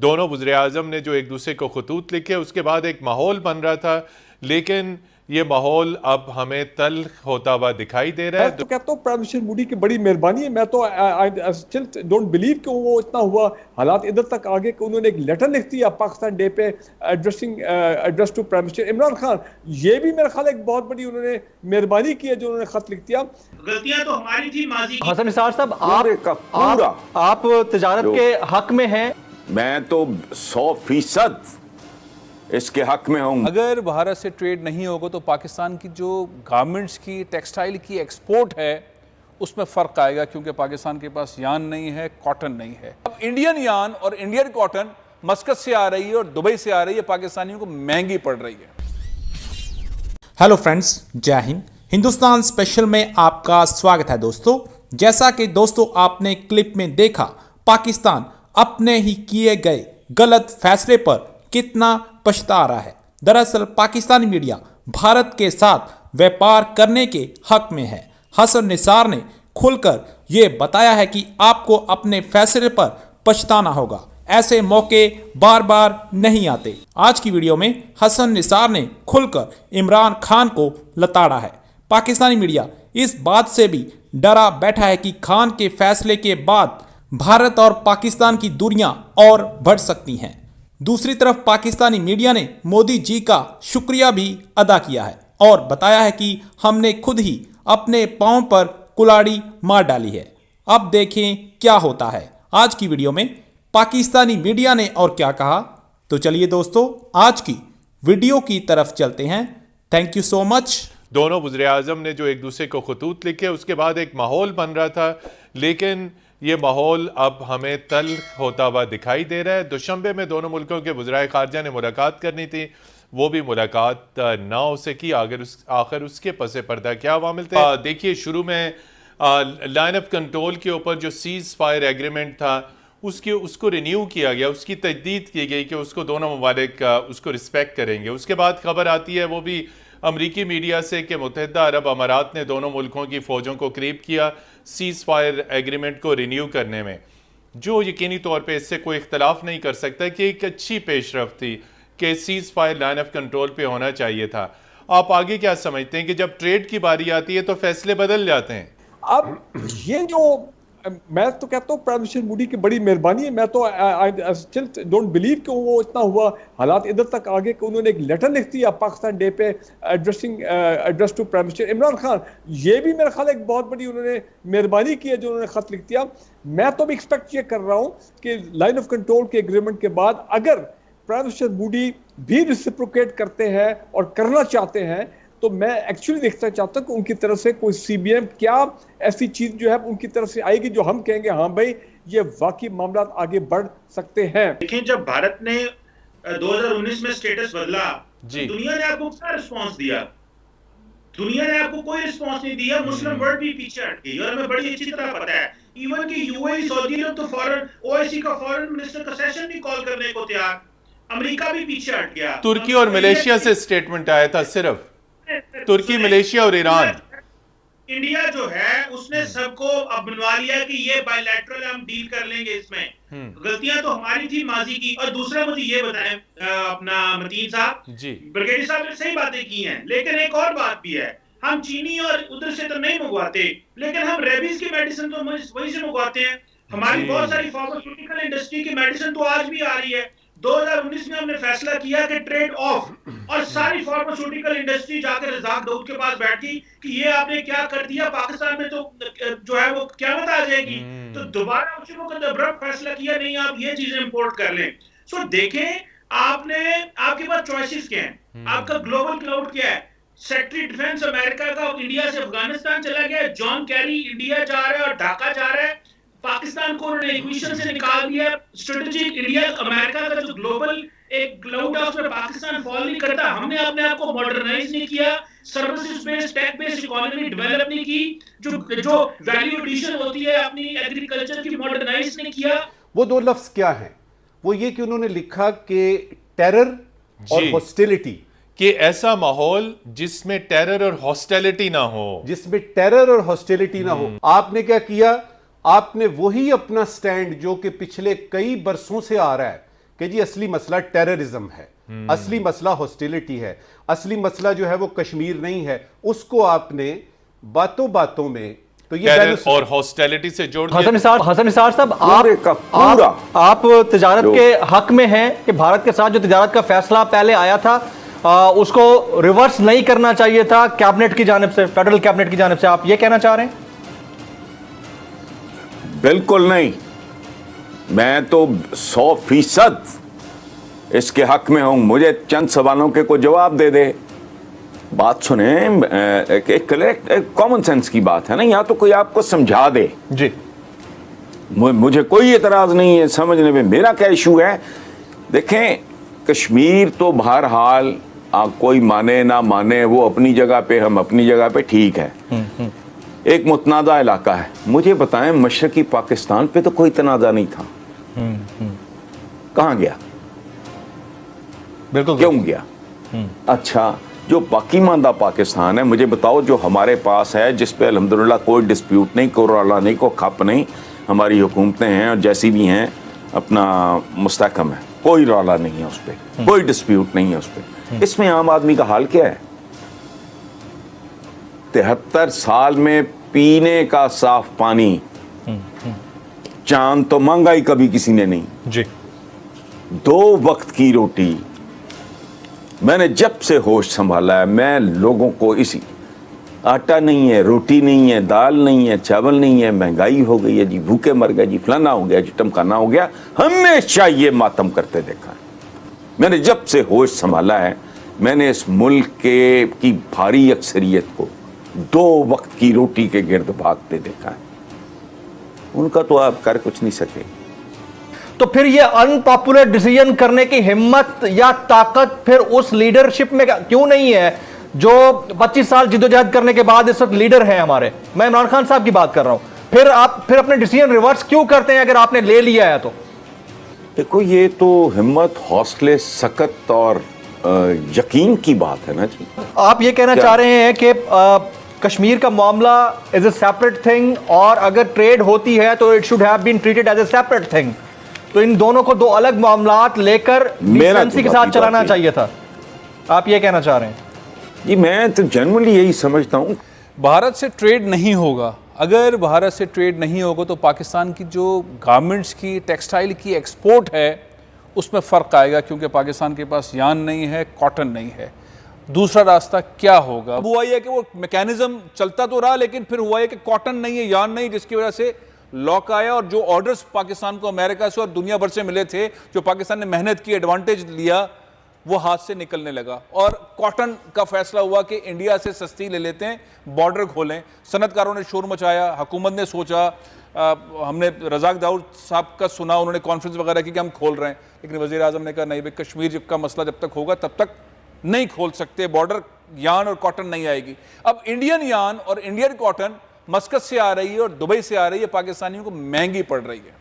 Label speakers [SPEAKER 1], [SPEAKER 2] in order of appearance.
[SPEAKER 1] दोनों वज़ीर आज़म ने जो एक दूसरे को खतूत लिखे, उसके बाद एक माहौल बन रहा था, लेकिन ये माहौल अब हमें तल्ख होता हुआ दिखाई दे रहा है।
[SPEAKER 2] मैं तो कहता हूँ प्राइम मिनिस्टर मोदी की बड़ी मेहरबानी है। मैं तो आई स्टिल डोंट बिलीव कि वो इतना हुआ, हालात इधर तक आगे कि उन्होंने एक लेटर लिख दिया पाकिस्तान डे पे address to prime minister Imran Khan. ये भी मेरा ख्याल एक बहुत बड़ी उन्होंने मेहरबानी की है जो उन्होंने खत लिख दिया।
[SPEAKER 3] गलतियां तो हमारी थी माजी की।
[SPEAKER 4] हसन निसार साहब, आप तिजारत के हक में हैं।
[SPEAKER 5] मैं तो 100% इसके हक में हूं।
[SPEAKER 6] अगर भारत से ट्रेड नहीं होगा तो पाकिस्तान की जो गारमेंट्स की, टेक्सटाइल की एक्सपोर्ट है उसमें फ़र्क आएगा, क्योंकि पाकिस्तान के पास यान नहीं है, कॉटन नहीं है। अब इंडियन यान और इंडियन कॉटन मस्कत से आ रही है और दुबई से आ रही है, पाकिस्तानियों को महंगी पड़ रही है।
[SPEAKER 7] हेलो फ्रेंड्स, जय हिंद। हिंदुस्तान स्पेशल में आपका स्वागत है दोस्तों। जैसा कि दोस्तों आपने क्लिप में देखा, पाकिस्तान अपने ही किए गए गलत फैसले पर कितना पछता रहा है। दरअसल पाकिस्तानी मीडिया भारत के साथ व्यापार करने के हक में है। हसन निसार ने खुलकर ये बताया है कि आपको अपने फैसले पर पछताना होगा, ऐसे मौके बार बार नहीं आते। आज की वीडियो में हसन निसार ने खुलकर इमरान खान को लताड़ा है। पाकिस्तानी मीडिया इस बात से भी डरा बैठा है कि खान के फैसले के बाद भारत और पाकिस्तान की दूरियां और बढ़ सकती हैं। दूसरी तरफ पाकिस्तानी मीडिया ने मोदी जी का शुक्रिया भी अदा किया है और बताया है कि हमने खुद ही अपने पांव पर कुल्हाड़ी मार डाली है। अब देखें क्या होता है। आज की वीडियो में पाकिस्तानी मीडिया ने और क्या कहा, तो चलिए दोस्तों आज की वीडियो की तरफ चलते हैं। Thank you so much.
[SPEAKER 1] दोनों वज़ीर आज़म ने जो एक दूसरे को खतूत लिखे, उसके बाद एक माहौल बन रहा था, लेकिन ये माहौल अब हमें तल्ख होता हुआ दिखाई दे रहा है। दुशंबे में दोनों मुल्कों के वज़ीर ख़ारजा ने मुलाकात करनी थी, वो भी मुलाकात ना हो सकी। आखिर उसके पसे पर्दा क्या अवामिल थे, देखिए। शुरू में लाइन ऑफ कंट्रोल के ऊपर जो सीज़ फायर एग्रीमेंट था उसको रिन्यू किया गया, उसकी तजदीद की गई कि उसको दोनों ममालिक उसको रिस्पेक्ट करेंगे। उसके बाद खबर आती है, वो भी अमरीकी मीडिया से, कि मुत्तहिदा अरब अमारात ने दोनों मुल्कों की फ़ौजों को करीब किया सीज़ फायर एग्रीमेंट को रिन्यू करने में, जो यकीनी तौर पे इससे कोई इख्तलाफ नहीं कर सकता कि एक अच्छी पेशरफ्त थी कि seize fire line of control पे होना चाहिए था। आप आगे क्या समझते हैं कि जब ट्रेड की बारी आती है तो फैसले बदल जाते हैं?
[SPEAKER 2] अब ये जो मैं तो कहता हूँ प्राइम मिनिस्टर मोदी की बड़ी मेहरबानी है। मैं तो आई स्टिल डोंट बिलीव कि वो इतना हुआ, हालात इधर तक आगे कि उन्होंने एक लेटर लिख दिया पाकिस्तान डे पे address to prime minister Imran Khan. ये भी मेरा ख्याल एक बहुत बड़ी उन्होंने मेहरबानी की है जो उन्होंने खत लिख दिया। मैं तो भी एक्सपेक्ट ये कर रहा हूँ कि लाइन ऑफ कंट्रोल के एग्रीमेंट के बाद अगर प्राइम मिनिस्टर मोदी भी रिसिप्रोकेट करते हैं और करना चाहते हैं, तो मैं एक्चुअली देखना चाहता हूँ कि उनकी तरफ से कोई सीबीएम क्या ऐसी चीज जो है उनकी तरफ से आएगी जो हम कहेंगे हाँ भाई ये वाकई मामला आगे बढ़ सकते हैं।
[SPEAKER 3] लेकिन जब भारत ने 2019 में स्टेटस बदला, दुनिया ने आपको क्या रिस्पांस दिया? दुनिया ने आपको कोई रिस्पांस नहीं दिया। मुस्लिम वर्ल्ड भी पीछे हट गई और हमें बड़ी अच्छी तरह पता है। इवन कि यूएई, सऊदी अरब तो फॉरेन ओआईसी का फॉरेन मिनिस्टर का सेशन भी कॉल करने को तैयार। अमेरिका भी पीछे हट गया।
[SPEAKER 1] तुर्की और मलेशिया से स्टेटमेंट आया था, सिर्फ तुर्की, मलेशिया और ईरान।
[SPEAKER 3] इंडिया जो है उसने सबको अब बनवा लिया कि ये बायलैटरल हम डील कर लेंगे। इसमें गलतियां तो हमारी थी माजी की। और दूसरा मुझे ये बताएं अपना मतीन साहब, ब्रिगेडियर साहब ने सही बातें की हैं, लेकिन एक और बात भी है, हम चीनी और उधर से तो नहीं मंगवाते, लेकिन हम रेबीज की मेडिसिन तो वहीं से मंगवाते हैं। हमारी बहुत सारी फार्मास्यूटिकल इंडस्ट्री की मेडिसिन तो आज भी आ रही है। 2019 में हमने फैसला किया कि ट्रेड ऑफ, और सारी फार्मास्यूटिकल इंडस्ट्री जाकर रज़ाक दाऊद के पास बैठी कि ये आपने क्या कर दिया, पाकिस्तान में तो जो है वो क़यामत आ जाएगी। तो दोबारा उसी वक्त अब्रप्ट फैसला किया, नहीं आप ये चीजें इंपोर्ट कर लें। सो देखें, आपके पास चॉइसेस क्या हैं, आपका ग्लोबल क्लाउड क्या है। सेक्रेटरी डिफेंस अमेरिका का इंडिया से अफगानिस्तान चला गया, जॉन कैरी इंडिया जा रहा है और ढाका जा रहा है। पाकिस्तान को उन्होंने इक्वेशन से निकाल दिया। स्ट्रेटेजिक इंडिया अमेरिका का जो ग्लोबल एक क्लाउड है उसमें पाकिस्तान फॉल नहीं करता। हमने अपने आप को मॉडर्नाइज नहीं किया, services based take based economy develop नहीं की, जो वैल्यू एडिशन होती है अपनी एग्रीकल्चर की मॉडर्नाइज नहीं किया।
[SPEAKER 8] वो दो लफ्ज क्या है? वो ये कि उन्होंने लिखा कि टेरर और हॉस्टिलिटी,
[SPEAKER 1] कि ऐसा माहौल जिसमें टेरर और हॉस्टिलिटी ना हो,
[SPEAKER 8] जिसमें टेरर और हॉस्टिलिटी ना हो। आपने क्या किया? आपने वही अपना स्टैंड जो कि पिछले कई बरसों से आ रहा है कि जी असली मसला टेररिज्म है, असली मसला हॉस्टिलिटी है, असली मसला जो है वो कश्मीर नहीं है, उसको आपने बातों बातों में तो ये
[SPEAKER 1] टेरर और हॉस्टिलिटी से जोड़ दिया।
[SPEAKER 4] हसन निसार साहब,
[SPEAKER 5] पूरे का पूरा
[SPEAKER 4] आप तिजारत के हक में हैं कि भारत के साथ जो तिजारत का फैसला पहले आया था उसको रिवर्स नहीं करना चाहिए था कैबिनेट की जानिब से, फेडरल कैबिनेट की जानिब से, आप ये कहना चाह रहे हैं?
[SPEAKER 5] बिल्कुल नहीं। मैं तो 100% इसके हक में हूं। मुझे चंद सवालों के को जवाब दे दे। बात सुने, एक कॉमन सेंस की बात है ना, या तो कोई आपको समझा दे
[SPEAKER 4] जी।
[SPEAKER 5] मुझे कोई एतराज नहीं है समझने में। मेरा क्या इशू है, देखें कश्मीर तो बहरहाल कोई माने ना माने वो अपनी जगह पे, हम अपनी जगह पे ठीक है, एक मुतनाज़ा इलाका है। मुझे बताएं मशरकी पाकिस्तान पे तो कोई तनाज़ा नहीं था, कहाँ गया,
[SPEAKER 4] बिल्कुल
[SPEAKER 5] क्यों गया? अच्छा, जो बाकी मानदा पाकिस्तान है, मुझे बताओ जो हमारे पास है, जिस पे अल्हम्दुलिल्लाह कोई डिस्प्यूट नहीं, कोई रौला नहीं, कोई खप नहीं, हमारी हुकूमतें हैं और जैसी भी हैं अपना मुस्तहकम है, कोई रौला नहीं है उस पर, कोई डिस्प्यूट नहीं है उस पर। इसमें आम आदमी का हाल क्या है? 73 साल में पीने का साफ पानी, चांद तो मांगा ही कभी किसी ने नहीं
[SPEAKER 4] जी,
[SPEAKER 5] 2 वक्त की रोटी। मैंने जब से होश संभाला है, मैं लोगों को इसी आटा नहीं है, रोटी नहीं है, दाल नहीं है, चावल नहीं है, महंगाई हो गई है जी, भूखे मर गए जी, फलाना हो गया जी, टमकाना हो गया, हमेशा ये मातम करते देखा है। मैंने जब से होश संभाला है, मैंने इस मुल्क की भारी अक्सरियत को 2 वक्त की रोटी के गिर्द भागते देखा है। उनका तो आप कर कुछ नहीं सके।
[SPEAKER 4] तो फिर ये अनपॉपुलर डिसीजन करने की हिम्मत या ताकत फिर उस लीडरशिप में क्यों नहीं है जो 25 साल जिद्दोजहद करने के बाद इस वक्त लीडर हैं हमारे? मैं इमरान खान साहब की बात कर रहा हूं। फिर अपने डिसीजन रिवर्स क्यों करते हैं अगर आपने ले लिया है तो?
[SPEAKER 5] देखो, ये तो हिम्मत, हौसले, सकत और यकीन की बात है ना जी।
[SPEAKER 4] आप ये कहना चाह रहे हैं कि कश्मीर का मामला इज ए सेपरेट थिंग, और अगर ट्रेड होती है तो it should have been treated as a separate thing. तो इन दोनों को 2 अलग मामलात लेकर डिसेंसी के साथ चलाना चाहिए था, आप ये कहना चाह रहे हैं?
[SPEAKER 5] जी, मैं तो जनरली यही समझता हूं।
[SPEAKER 6] भारत से ट्रेड नहीं होगा, अगर भारत से ट्रेड नहीं होगा तो पाकिस्तान की जो गारमेंट्स की, टेक्सटाइल की एक्सपोर्ट है उसमें फ़र्क आएगा, क्योंकि पाकिस्तान के पास यान नहीं है, कॉटन नहीं है। दूसरा रास्ता क्या होगा? अब हुआ यह कि वो मैकेनिज्म चलता तो रहा, लेकिन फिर हुआ यह कि कॉटन नहीं है, यान नहीं, जिसकी वजह से लॉक आया, और जो ऑर्डर्स पाकिस्तान को अमेरिका से और दुनिया भर से मिले थे, जो पाकिस्तान ने मेहनत की, एडवांटेज लिया, वो हाथ से निकलने लगा। और कॉटन का फैसला हुआ कि इंडिया से सस्ती ले लेते हैं, बॉर्डर खोलें। सनतकारों ने शोर मचाया, हुकूमत ने सोचा, हमने रज़ाक दाऊद साहब का सुना, उन्होंने कॉन्फ्रेंस वगैरह की कि हम खोल रहे हैं, लेकिन वज़ीर आज़म ने कहा नहीं भाई, कश्मीर का मसला जब तक होगा तब तक नहीं खोल सकते, बॉर्डर यान और कॉटन नहीं आएगी। अब इंडियन यान और इंडियन कॉटन मस्कत से आ रही है और दुबई से आ रही है, पाकिस्तानियों को महंगी पड़ रही है।